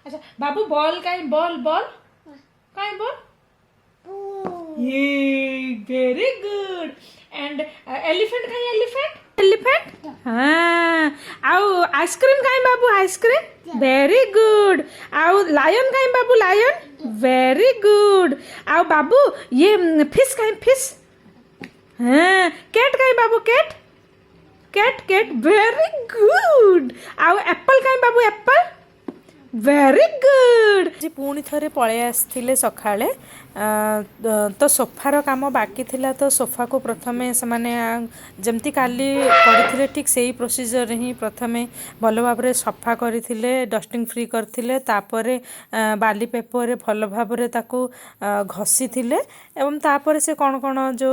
अच्छा बाबू बॉल कहीं ball ball कहीं बॉल ये वेरी गुड एंड एलिफेंट कहीं एलिफेंट एलिफेंट हाँ आउ आइसक्रीम कहीं बाबू आइसक्रीम वेरी गुड आउ लायन कहीं बाबू लायन वेरी गुड आउ बाबू ये फिश कहीं फिश हाँ कैट कहीं बाबू cat cat cat very good आउ एप्पल कहीं बाबू एप्पल वेरी गुड जी पुणी थरे पळे आसथिले सखाळे तो सोफार काम बाकी थिला तो सोफा को प्रथमे से माने जमती काली करथिले ठीक सेही प्रोसीजर ही प्रथमे भल भाबरे सफा करथिले डस्टिंग फ्री करथिले तापरे बाली पेपर रे भल भाबरे ताकू घसी थिले एवं तापरे से कोन कोन जो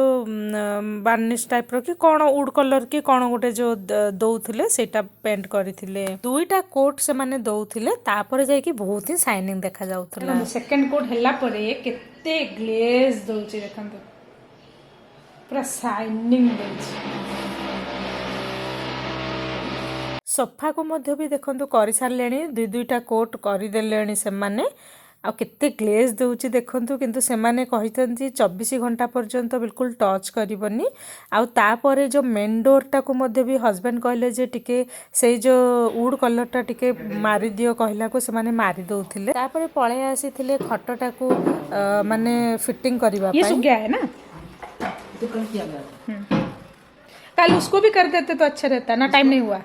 बार्निश टाइप रो कि कोन वुड कलर कि कोन गोटे जो दउथिले सेटा पेंट करथिले दुईटा कोट से माने दउथिले तापरे जाय कि बहुत ही शाइनिंग देखा जाउथला सेकंड कोट हल्ला परे केते ग्लेज दउची देखंतु पूरा शाइनिंग दउची सोफा को मध्य भी देखंतु करि सारलेनी दुई दुईटा कोट करि देलेनी से माने आ केते ग्लेज दउची देखंतु किंतु से माने कहितंती 24 घंटा पर्यंत बिल्कुल टच करिवनी आ तापरे जो मेन डोर टा को मध्य भी हस्बैंड कहले जे टिके से जो वुड कलर टा टिके मारी दियो कहला को से माने मारी दउथिले तापरे पळे आसीथिले खटटा को माने फिटिंग करबा ये सूख गया है ना तो कल किया गया कल उसको भी कर देते तो अच्छा रहता ना टाइम नहीं हुआ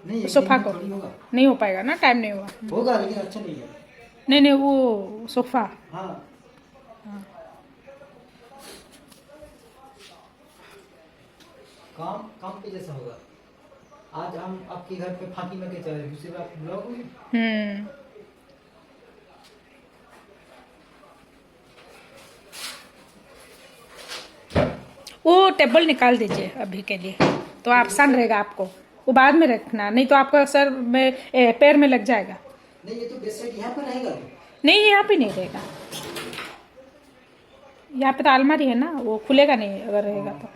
नहीं सोफा को नहीं हो पाएगा ना टाइम नहीं हुआ होगा लेकिन अच्छा नहीं है नहीं वो सोफा हाँ काम काम पे जैसा होगा आज हम आपके घर पे फाकी में के चले दूसरी बार ब्लॉग हुई वो टेबल निकाल दीजिए अभी के लिए तो आसान रहेगा आपको वो बाद में रखना नहीं तो आपका सर में पैर में लग जाएगा नहीं ये तो बेडशीट यहाँ पे रहेगा नहीं यहाँ पे नहीं रहेगा यहाँ पे तो अलमारी है ना वो खुलेगा नहीं अगर रहेगा तो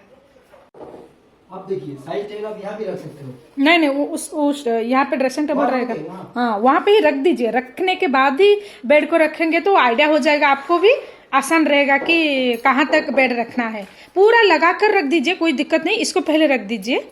आप देखिए साइड टेबल आप यहाँ भी रख सकते हो नहीं नहीं वो उस यहाँ पे ड्रेसिंग टेबल रहेगा हाँ वहाँ पे ही रख दीजिए रखने के बाद ही बेड को रखेंगे तो आइडिया हो जाएगा आपको भी आसान रहेगा कि कहाँ तक बेड रखना है पूरा लगा कर रख दीजिए कोई दिक्कत नहीं इसको पहले रख दीजिए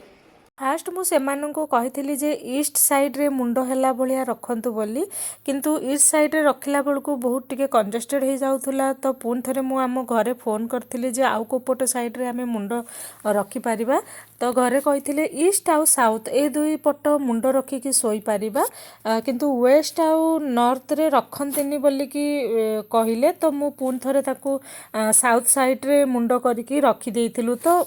फास्ट मु सेमानंको कहिथिली जे ईस्ट साइड रे मुंडो हैला भलिया रखंतु बोली किंतु ईस्ट साइड रे रखिला बेलको बहुत टिके कंजेस्टेड हो जाउथुला तो पुन थरे मु आम घरे फोन करथिली जे आउ को पट साइड रे आमे मुंडो रखी परिबा तो घरे कहिथिले ईस्ट आउ साउथ ए दुई पट मुंडो रखी कि सोई परिबा किंतु वेस्ट आउ नॉर्थ रे रखंतिनी बोली कि कहिले तो मु पुन थरे ताकू साउथ साइड रे मुंडो करिकि रखी देइथिलु तो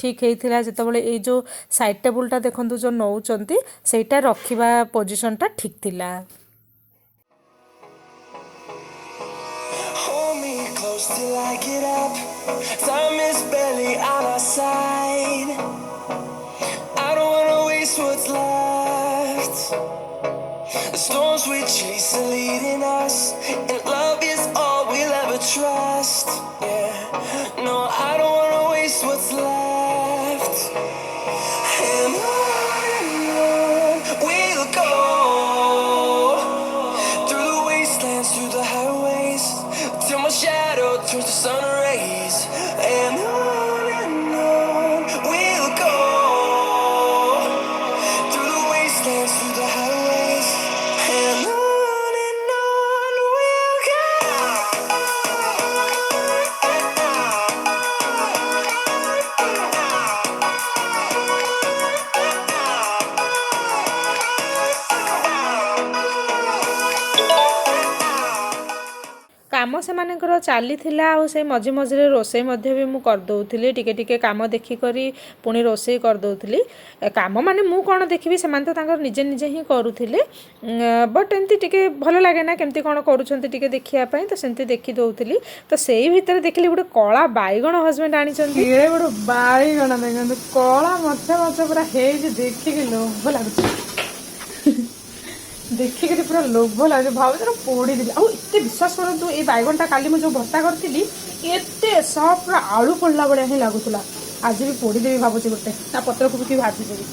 ठीक हेइथिला जेतबेले ए जो साइड टेबुलटा देखंतु जो नौचंती सेटा रखिबा पोजीशनटा ठीक थिला Close till I get up. Time is barely on our side. I don't wanna waste what's left. The storms we chase are leading us, and love is all we'll ever trust. Yeah, no, I don't wanna waste what's left. And on we'll go through the wastelands, through the highways. Till my shadow turns to sun rays, and on we'll go through the wastelands, through the highways, and on we'll go. काम से मानकर चली से मझे मझे रोसे भी मुझे करदे टिके टिके काम देखिकी पुणी रोसे करदे काम माने मु कौन देखी से तो निजे निजे ही करुले बट एमती टिके भल लगे ना केमती कौन करुँच देखापी तो सेमती देखी दौली तो से भितर देखिली गोटे कला बैगण हजबैंड आनी गोटे बैगण देखते कला मच मच पूरा देखिकी लोभ लगुच देखिक पूरा लोभ लगे भाव पोड़ी दिल्ली आते विश्वास करूँ ये बैगनटा काली मुझे भर्ता करी एत सफ्ट पूरा आलू पड़ा भाया ही लगुला आज भी पोड़देवी भावुँ गोटे ना पत्र को भी भाजीदेवी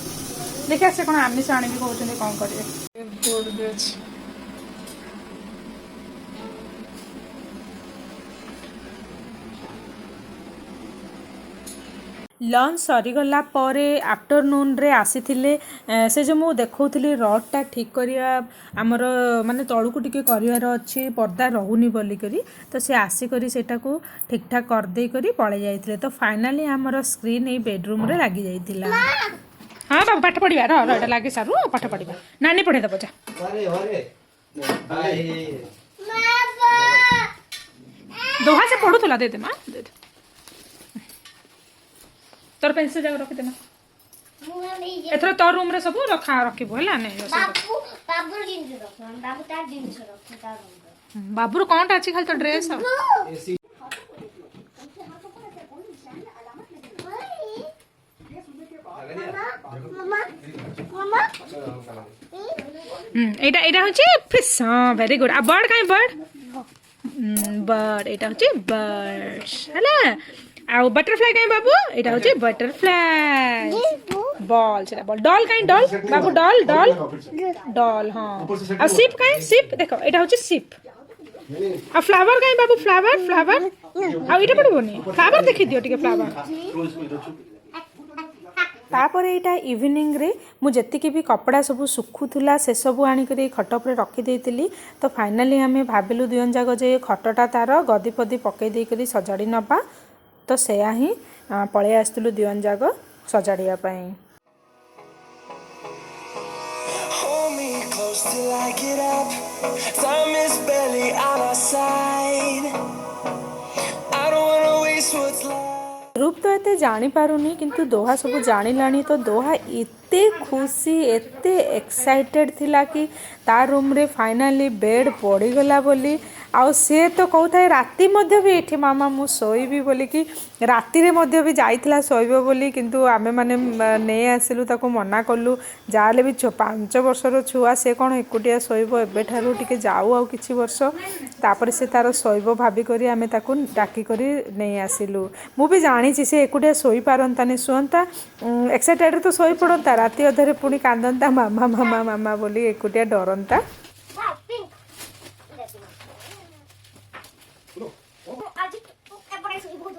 देखिए से कौन आमिष आने कहते कौन करेंगे लंच सरीगला पर आफ्टरनून रे आसीथिले से जो मु देखौथिली रडटा ठीक करिया हमर माने तळुकु टिके करिवार अछि पर्दा रहुनी बोली करी तो से आसी करी सेटा को ठीक ठाक कर दे करी पळे जाइथिले तो फाइनली हमर स्क्रीन ए बेडरूम रे लागी जाइथिला। हाँ बाबू पाठ पढ़िया रहा लगे सारू पाठ पढ़ा नानी पढ़े दब जा अरे अरे भाई दोहा से पढ़ुला दे दे माँ दे दे तोर पेंसिल जाग रखी देना एथर तोर रूम रे सब रखा रखिबो हला नै बाबू बाबू जिंस रख बाबू तार जिंस रख तार रूम बाबूर कोनटा अछि खाली तो ड्रेस एसी मम्मा मम्मा एटा एटा होची फिश हां वेरी गुड आ बर्ड काई बर्ड बर्ड एटा होची बर्ड्स हला आ बटरफ्लाई काई बाबू एटा होची बटरफ्लाई बॉल सेटा बॉल डॉल काई डॉल बाबू डॉल डॉल डॉल हां आ शिप काई शिप देखो एटा होची शिप आ फ्लावर काई बाबू फ्लावर फ्लावर आ एटा पड़बोनी फ्लावर देखि दियो टिके फ्लावर तापर एटा इवनिंग रे मु जतिके भी कपड़ा सब सुखुला से सब आनिक खट पर रखी देइतिली तो फाइनली हमें भाबिलु दुजन जाक जे खटटा तार गदी पदी पकई देई करी सजाड़ी नबा तो सेया ही पळे आस्तलु दुजन जाक सजाड़िया पई। Hold me close till I get up. Time is barely on our side. I don't wanna waste what's left. रूप तो एते जानी पारुनी किंतु दोहा सब जानिलानी तो दोहा एते खुशी एते एक्साइटेड थिला कि तार रूम रे फाइनली बेड पड़ी गला बोली आउ से तो कहता राति मध्य भी एठी मामा मु सोईबी बोली कि राति रे मध्य भी जाइथिला सोइबो बोली किंतु आमे माने नै आसिलु ताको मना कलु जाले भी 5 वर्षर छुआ से कोन एकुटिया सोइबो एबे ठारू टिके जाऊ आ किछि वर्ष तापर से तार सोइबो भाबी करी आमे ताको डाकी करी नै आसिलु मु भी जानी छि से एकुटिया सोई पारंतानी सुंता एक्साइटेड तो सोई पड़ंता राति अधरे पुनी कांदंता मामा मामा मामा बोली एकुटिया डरंता। पिंक आज एपड़े से बहुत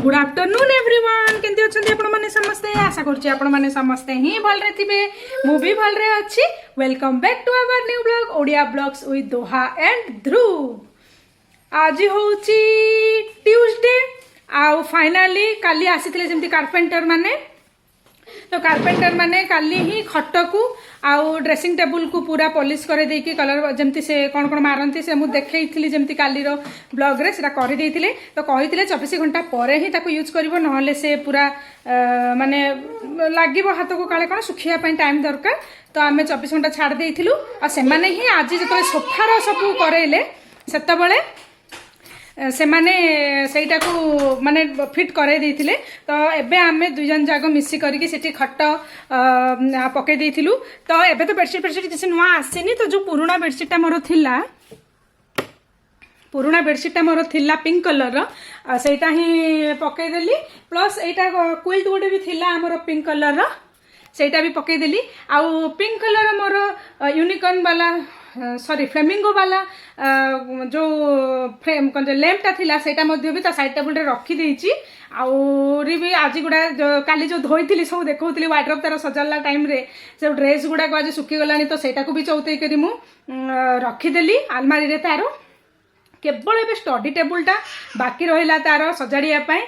गुड आफ्टरनून एवरीवन केंती अछंती आपण माने समस्ते आशा करछि आपण माने समस्ते ही भल रे थिबे मु भी भल रे अछि welcome back to our new blog Odia blogs with Doha and Dhruv. आज होछि ट्यूसडे आ फाइनली काली आसीथिले जेमती कारपेंटर माने तो कारपेंटर माने काली ही खट को आउ ड्रेसिंग टेबल को पूरा पॉलिश करे देकी कलर जमती से कौन कौन मारती से मुझे देखी जमती काली ब्लॉग रे सेटा कर देइथिले तो कहिथिले 24 घंटा पर ही ताको यूज करिवो नहले से पूरा माने लागिवो हाथ को काले कोन सुखिया पई टाइम दरकार तो आमे 24 घंटा छाड़ देइथिलु आ से माने ही आज जतो सोफार सब करेले सेते बेले से माने सेटा को माने फिट करे देइथिले तो एबे आमे दुजन जाग मिसी करके सेठी खट पके देइथिलु तो एबे तो बेडशीट किसी नुआ आसेनी तो जो पुराना बेडशीटा मोर थिला पुराना बेडशीटा मोर थिला पिंक कलर रो सेटा ही पके देली प्लस एटा क्विल्ट गोटे भी थिला हमर पिंक कलर रो सेटा भी पके देली आउ पिंक कलर मोर यूनिकॉर्न वाला सॉरी फ्लेमिंगो वाला जो फ्रेम कौन लैंपटा थिला सेटा मध्य भी ता साइड टेबल रे रखी देइची आउरी भी आज गुड़ा काली जो धोईथिली सब देखौथिली वार्डरोब तार सजाला टाइम रे से ड्रेस गुड़ा को आज सुखी गलानी तो सेटा को भी चौतई करी मु रखी देली अलमारी रे तारो केवल एबे स्टडी टेबलटा बाकी रहिला तार सजाड़िया पई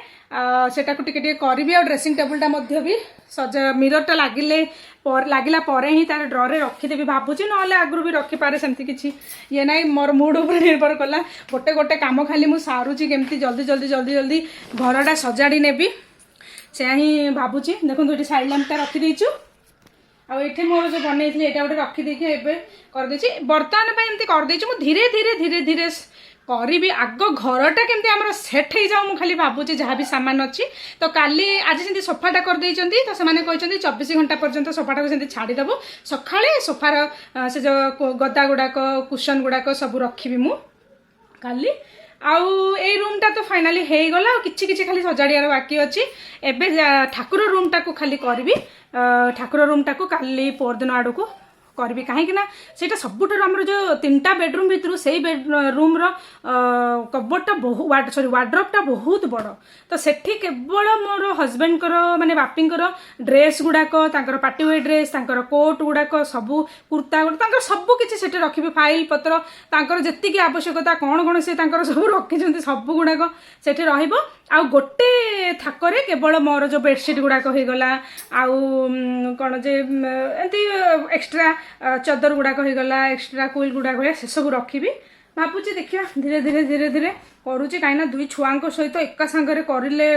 सेटा को टिके करी और ड्रेसिंग टेबलटा मध्य भी सजा मिररटा लागिला पर ही तार ड्रॉ रे रखीदेवी भावुची ना आगु भी रखिपे सेमती किसी ये ना मोर मूड उपर निर्भर कला गोटे गोटे कम खाली मुझे सारूची केमती जल्दी जल्दी जल्दी जल्दी घरटा सजाड़ी नेबी से ही भावुची देखो ये साइड लैंपटा रखीदेचु आठे मोर जो बनई यहाँ गोटे रखीदे कर बर्तमान एमती करदे धीरे धीरे धीरे धीरे କରିବି ଆଗ ଘରଟା କେମିତି ଆମର ସେଟ୍ ହେଇଯାଉ ମୁଁ ଖାଲି ଭାବୁଛି ଯାହା ବି ସାମାନ ଅଛି ତ କାଲି ଆଜି ସେମିତି ସଫାଟା କରିଦେଇଛନ୍ତି ତ ସେମାନେ କହିଛନ୍ତି 24 ଘଣ୍ଟା ପର୍ଯ୍ୟନ୍ତ ସଫାଟାକୁ ସେମିତି ଛାଡ଼ିଦେବୁ ସକାଳେ ସୋଫାର ସେ ଯେଉଁ ଗଦା ଗୁଡ଼ାକ କୁସନ ଗୁଡ଼ାକ ସବୁ ରଖିବି ମୁଁ କାଲି ଆଉ ଏଇ ରୁମ୍ଟା ତ ଫାଇନାଲି ହେଇଗଲା ଆଉ କିଛି କିଛି ଖାଲି ସଜାଡ଼ିବାର ବାକି ଅଛି ଏବେ ଠାକୁର ରୁମ୍ଟାକୁ ଖାଲି କରିବି ଠାକୁର ରୁମ୍ଟାକୁ କାଲି ପରଦିନ ଆଡ଼କୁ କରିବି କାହିଁକି ନା ସେଇଟା ସବୁଠାରୁ ଆମର ଯେଉଁ 3ଟା ବେଡରୁମ୍ ଭିତରୁ ସେଇ ରୁମ୍ର କବର୍ଡଟା ୱାର୍ଡ୍ରୋବ୍ଟା ବହୁତ ବଡ଼ ତ ସେଠି କେବଳ ମୋର ହଜବେଣ୍ଡଙ୍କର ମାନେ ବାପିଙ୍କର ଡ୍ରେସ୍ ଗୁଡ଼ାକ ତାଙ୍କର ପାର୍ଟିୱେର୍ ଡ୍ରେସ୍ ତାଙ୍କର କୋଟ୍ ଗୁଡ଼ାକ ସବୁ କୁର୍ତ୍ତା ତାଙ୍କର ସବୁ କିଛି ସେଠି ରଖିବି ଫାଇଲ୍ ପତ୍ର ତାଙ୍କର ଯେତିକି ଆବଶ୍ୟକତା କ'ଣ କ'ଣ ସେ ତାଙ୍କର ସବୁ ରଖିଛନ୍ତି ସବୁ ଗୁଡ଼ାକ ସେଠି ରହିବ ଆଉ ଗୋଟେ ଥାକରେ କେବଳ ମୋର ଯେଉଁ ବେଡ଼ସିଟ୍ ଗୁଡ଼ାକ ହେଇଗଲା ଆଉ କ'ଣ ଯେ ଏମିତି ଏକ୍ସଟ୍ରା ଚଦର ଗୁଡ଼ାକ ହେଇଗଲା ଏକ୍ସଟ୍ରା କୁଇଲ୍ ଗୁଡ଼ାକ ହେଲା ସେସବୁ ରଖିବି ଭାବୁଛି ଦେଖିବା ଧୀରେ ଧୀରେ ଧୀରେ ଧୀରେ କରୁଛି କାହିଁକିନା 2 ଛୁଆଙ୍କ ସହିତ ଏକା ସାଙ୍ଗରେ କରିଲେ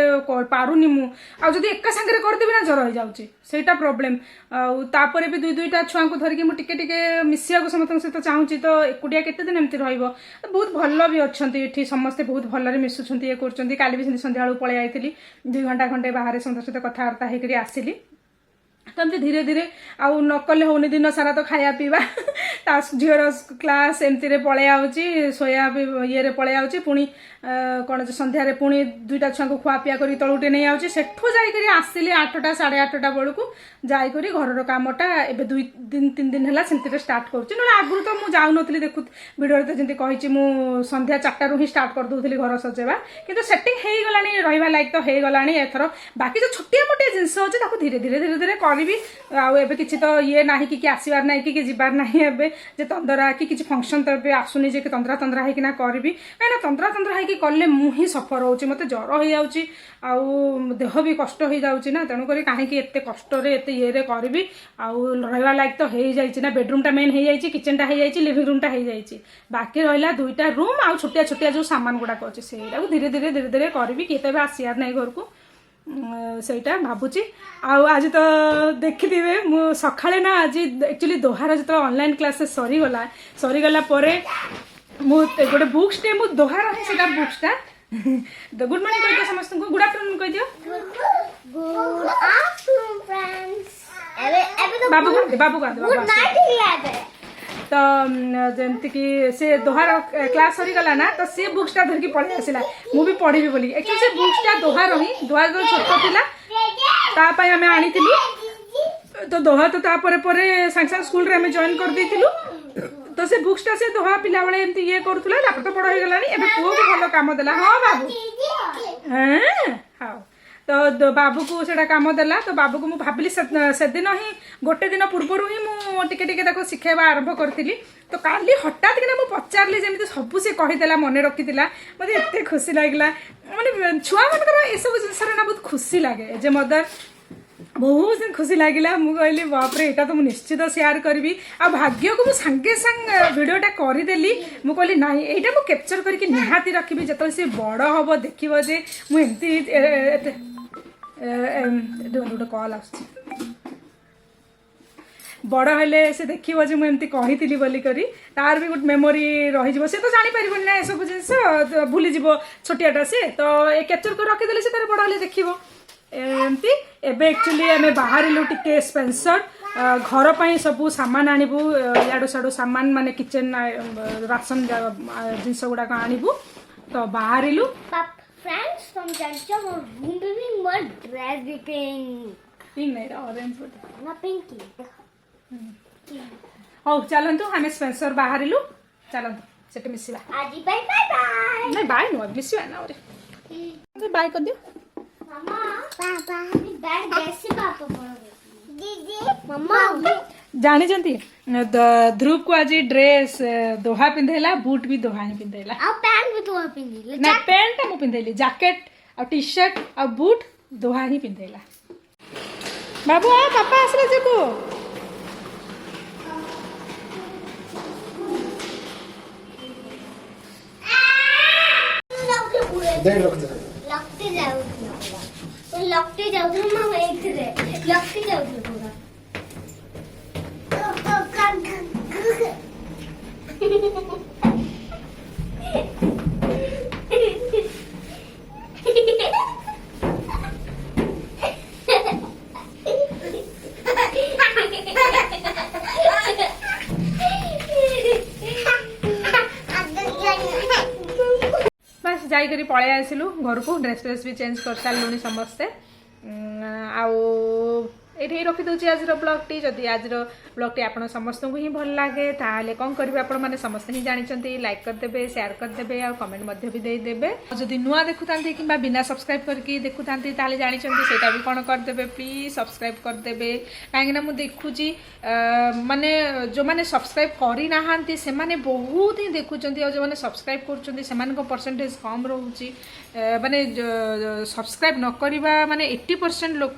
ପାରୁନି ମୁଁ ଆଉ ଯଦି ଏକା ସାଙ୍ଗରେ କରିଦେବି ନା ଜ୍ୱର ହେଇଯାଉଛି ସେଇଟା ପ୍ରୋବ୍ଲେମ୍ ଆଉ ତାପରେ ବି 2ଟା ଛୁଆଙ୍କୁ ଧରିକି ମୁଁ ଟିକେ ଟିକେ ମିଶିବାକୁ ସମସ୍ତଙ୍କ ସହିତ ଚାହୁଁଛି ତ ଏକୁଟିଆ କେତେ ଦିନ ଏମିତି ରହିବ ବହୁତ ଭଲ ବି ଅଛନ୍ତି ଏଠି ସମସ୍ତେ ବହୁତ ଭଲରେ ମିଶୁଛନ୍ତି ଇଏ କରୁଛନ୍ତି କାଲି ବି ସେମିତି ସନ୍ଧ୍ୟାବେଳକୁ ପଳେଇ ଯାଇଥିଲି 2 ଘଣ୍ଟା ଖଣ୍ଡେ ବାହାରେ ସମସ୍ତଙ୍କ ସହିତ କଥାବାର୍ତ୍ତା ହେଇକରି ଆସିଲି ତ ଏମିତି ଧୀରେ ଧୀରେ ଆଉ ନ କଲେ ହେଉନି ଦିନ ସାରା ତ ଖାଇବା ପିଇବା ତା ଝିଅର କ୍ଲାସ୍ ଏମିତିରେ ପଳେଇ ଆଉଛି ଶୋଇବା ଇଏରେ ପଳେଇ ଆଉଛି ପୁଣି କ'ଣ ଯେ ସନ୍ଧ୍ୟାରେ ପୁଣି 2ଟା ଛୁଆଙ୍କୁ ଖୁଆପିଆ କରି ତଳକୁ ଟିକେ ନେଇ ଆଉଛି ସେଠୁ ଯାଇକରି ଆସିଲି 8ଟା 8:30 ବେଳକୁ ଯାଇକରି ଘରର କାମଟା ଏବେ 2-3 ଦିନ ହେଲା ସେମିତିରେ ଷ୍ଟାର୍ଟ କରୁଛି ନହେଲେ ଆଗରୁ ତ ମୁଁ ଯାଉନଥିଲି ଭିଡ଼ିଓରେ ତ ଯେମିତି କହିଛି ମୁଁ ସନ୍ଧ୍ୟା 4ଟାରୁ ହିଁ ଷ୍ଟାର୍ଟ କରିଦେଉଥିଲି ଘର ସଜେଇବା କିନ୍ତୁ ସେଟିଂ ହେଇଗଲାଣି ରହିବା ଲାଇକ୍ ତ ହେଇଗଲାଣି ଏଥର ବାକି ଯେଉଁ ଛୋଟିଆ ମୋଟିଆ ଜିନିଷ ଅଛି ତାକୁ ଧୀରେ ଧୀରେ ଧୀରେ ଧୀରେ କରିବି ଆଉ ଏବେ କିଛି ତ ଇଏ ନାହିଁ କି ଆସିବାର ନାହିଁ କି ଯିବାର ନାହିଁ ଏବେ ଯେ ତନ୍ଦରା କି କିଛି ଫଙ୍କସନ୍ ତ ଏବେ ଆସୁନି ଯେ ତନ୍ଦରା ହେଇକିନା କରିବି କାହିଁକିନା ତନ୍ଦରା ହେଇକି କଲେ ମୁଁ ହିଁ ସଫର ହେଉଛି ମୋତେ ଜ୍ୱର ହେଇଯାଉଛି ଆଉ ଦେହ ବି କଷ୍ଟ ହେଇଯାଉଛି ନା ତେଣୁକରି କାହିଁକି ଏତେ କଷ୍ଟରେ ଏତେ ଇଏରେ କରିବି ଆଉ ରହିବା ଲାଇକ୍ ତ ହେଇଯାଇଛି ନା ବେଡରୁମ୍ଟା ମେନ୍ ହେଇଯାଇଛି କିଚେନ୍ଟା ହେଇଯାଇଛି ଲିଭିଂ ରୁମ୍ଟା ହେଇଯାଇଛି ବାକି ରହିଲା 2ଟା ରୁମ୍ ଆଉ ଛୋଟିଆ ଛୋଟିଆ ଯେଉଁ ସାମାନ ଗୁଡ଼ାକ ଅଛି ସେଇଟାକୁ ଧୀରେ ଧୀରେ ଧୀରେ ଧୀରେ କରିବି କିଏ ତ ଏବେ ଆସିବାର ନାହିଁ ଘରକୁ ସେଇଟା ଭାବୁଛି ଆଉ ଆଜି ତ ଦେଖିଥିବେ ମୁଁ ସକାଳେ ନା ଆଜି ଆକ୍ଚୁଆଲି ଦୋହାର ଯେତେବେଳେ ଅନଲାଇନ୍ କ୍ଲାସେସ୍ ସରିଗଲା ପରେ ମୁଁ ଗୋଟେ ବୁକ୍ସଟେ ମୁଁ ଦୋହାର ହିଁ ସେଇଟା ବୁକ୍ସଟା ଗୁଡ୍ ମର୍ଣ୍ଣିଂ କହିଦିଅ ସମସ୍ତଙ୍କୁ ଗୁଡ୍ ଆଫ୍ଟରନୁନ୍ କହିଦିଅ Good afternoon, friends. ବାବୁ ଗୁଡ୍ ନାଇଟ୍ ତ ଯେମିତିକି ସେ ଦୋହାର କ୍ଲାସ୍ ସରିଗଲା ନା ତ ସେ ବୁକ୍ସଟା ଧରିକି ପଳେଇ ଆସିଲା ମୁଁ ବି ପଢ଼ିବି ବୋଲି ଆକ୍ଚୁଆଲି ସେ ବୁକ୍ସଟା ଦୋହାର ଛୋଟ ଥିଲା ତା ପାଇଁ ଆମେ ଆଣିଥିଲୁ ତ ଦୋହା ତ ତାପରେ ପରେ ସାଙ୍ଗେ ସାଙ୍ଗେ ସ୍କୁଲରେ ଆମେ ଜଏନ୍ କରିଦେଇଥିଲୁ ତ ସେ ବୁକ୍ସଟା ସେ ଦୋହା ପିଲାବେଳେ ଏମିତି ଇଏ କରୁଥିଲା ତାପରେ ତ ବଡ଼ ହେଇଗଲାଣି ଏବେ ପୁଅକୁ ଭଲ କାମ ଦେଲା ହଁ ବାବୁ ହଉ ତ ବାବୁକୁ ସେଇଟା କାମ ଦେଲା ତ ବାବୁକୁ ମୁଁ ଭାବିଲି ସେଦିନ ହିଁ ଗୋଟେ ଦିନ ପୂର୍ବରୁ ହିଁ ମୁଁ ଟିକେ ଟିକେ ତାକୁ ଶିଖାଇବା ଆରମ୍ଭ କରିଥିଲି ତ କାଲି ହଠାତ୍ କିନା ମୁଁ ପଚାରିଲି ଯେମିତି ସବୁ ସେ କହିଦେଲା ମନେ ରଖିଥିଲା ମୋତେ ଏତେ ଖୁସି ଲାଗିଲା ମାନେ ଛୁଆମାନଙ୍କର ଏସବୁ ଜିନିଷରେ ନା ବହୁତ ଖୁସି ଲାଗେ ଯେ ମଦର ବହୁତ ଖୁସି ଲାଗିଲା ମୁଁ କହିଲି ବାପରେ ଏଇଟା ତ ମୁଁ ନିଶ୍ଚିତ ସେୟାର କରିବି ଆଉ ଭାଗ୍ୟକୁ ମୁଁ ସାଙ୍ଗେ ସାଙ୍ଗେ ଭିଡ଼ିଓଟା କରିଦେଲି ମୁଁ କହିଲି ନାଇଁ ଏଇଟା ମୁଁ କ୍ୟାପଚର କରିକି ନିହାତି ରଖିବି ଯେତେବେଳେ ସେ ବଡ଼ ହେବ ଦେଖିବ ଯେ ମୁଁ ଏମିତି ଏତେ ଗୋଟେ କଲ୍ ଆସୁଛି ବଡ଼ ହେଲେ ସେ ଦେଖିବ ଯେ ମୁଁ ଏମିତି କହିଥିଲି ବୋଲିକରି ତାର ବି ଗୋଟେ ମେମୋରି ରହିଯିବ ସେ ତ ଜାଣିପାରିବନି ନା ଏସବୁ ଜିନିଷ ଭୁଲିଯିବ ଛୋଟିଆଟା ସେ ତ ଏ କ୍ୟାପଚର କରି ରଖିଦେଲେ ସେ ତାର ବଡ଼ ହେଲେ ଦେଖିବ ଏମିତି ଏବେ ଆକ୍ଚୁଆଲି ଆମେ ବାହାରିଲୁ ଟିକେ ସ୍ପେନ୍ସର ଘର ପାଇଁ ସବୁ ସାମାନ ଆଣିବୁ ଇଆଡ଼ୁ ସିଆଡ଼ୁ ସାମାନ ମାନେ କିଚେନ୍ ରାସନ ଜିନିଷ ଗୁଡ଼ାକ ଆଣିବୁ ତ ବାହାରିଲୁ Friends, from Jancho, my room baby, my dress be pink. Pink नहीं रहा orange बोल Not pinky. हौ चलन्तु हामी स्पेन्सर बाहरिलु चलन्तु सेटे मिसिबा Aji bye bye bye. नहीं बाय नो मिसिबा ना ओरे तो बाय कर दियो Mama, Papa, bag dress से पापा बोलोगे. दीदी, Mama. जानी जंती ध्रुव को आज ड्रेस दोहा पिंधेला बूट भी दोहा ही पिंधेला और पैंट भी दोहा पिंधी ना पैंट मु पिंधेली जैकेट और टी शर्ट और बूट दोहा ही पिंधेला बाबू आ पापा आसले जेबो लगते जाओ मामा एक रे लगते जाओ पूरा जाइकरी पळै आसिलु घर को ड्रेस भी चेंज कर सारूँ समस्ते ये रखी दूसरी आज ब्लॉग टी जदि आज ब्लॉग टी आप समस्त को ही भल लगे ताले कौन करेंगे आपण मैंने समस्त ही जानते लाइक करदे शेयर करदे और कमेंट भी देदेवे जदि नुआ देखुता कि बिना सब्सक्राइब करके देखुता जानते सेटा भी कौन करदे प्लीज सब्सक्राइब करदे कहीं मुझे देखुची माने जो मैंने सब्सक्राइब करना से माने बहुत ही देखुं और जो मैंने सब्सक्राइब कर परसेंटेज कम रोचे माने सब्सक्राइब न करवा माने 80% लोक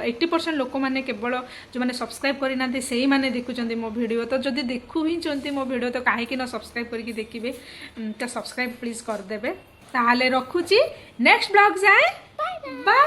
80% लोक मैंने केवल जो मैंने सब्सक्राइब करना से ही मैंने देखुं मो वीडियो तो जदि देखु ही चंती मो वीडियो तो कहीं न सब्सक्राइब करके देखिए तो सब्सक्राइब प्लीज करदे ताले रखुची नेक्स्ट ब्लॉग जाए बाय।